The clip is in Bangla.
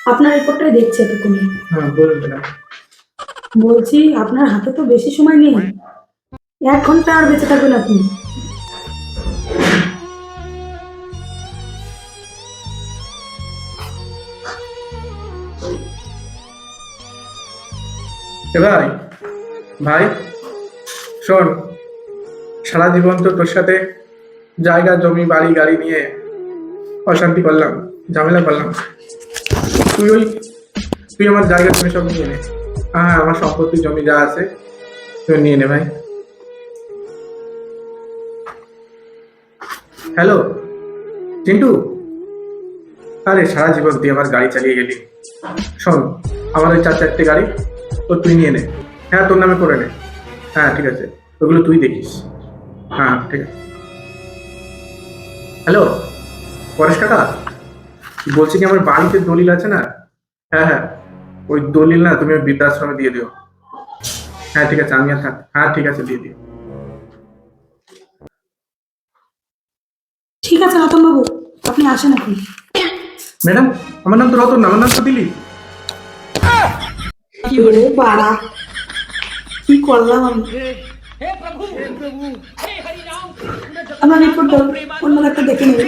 আপনার রিপোর্টটাই দেখছি এতক্ষণে। হ্যাঁ বলুন ম্যাডাম। বলছি আপনার হাতে তো বেশি সময় নেই, 1 ঘন্টা আর বেঁচে থাকবেন আপনি। এ ভাই, ভাই শোন, সারা জীবন তো তোর সাথে জায়গা জমি বাড়ি গাড়ি নিয়ে অশান্তি করলাম, ঝামেলা করলাম। তুই ওই তুই আমার জায়গা জমি সব নিয়ে নে। হ্যাঁ, আমার সম্পত্তি জমি যা আছে তুই নিয়ে নে ভাই। হ্যালো চিন্টু, আরে সারা জীবন তুই আমার গাড়ি চালিয়ে গেলি। শোন, আমার ওই 4-4টে গাড়ি তো তুই নিয়ে নে। হ্যাঁ, তোর নামে করে নে। হ্যাঁ ঠিক আছে, ওগুলো তুই দেখিস। হ্যাঁ ঠিক আছে। হ্যালো পরেশ কাকা, বলছি কি আমার বাড়িতে দলিল আছে না? হ্যাঁ হ্যাঁ, ওই দলিল না তুমি ওই বৃদ্ধাশ্রমে দিয়ে দিও। হ্যাঁ ঠিক আছে, আমি আর থাক। হ্যাঁ ঠিক আছে, দিয়ে দিও। ঠিক আছে রতন বাবু, আপনি আসেন এখন। ম্যাডাম, আমার নাম তো রতন না, আমার নাম তো দিলীপ। ওরে বাড়া, কি করলাম আমি। আমার রিপোর্ট দাও, অন্য একটা দেখে নেবে।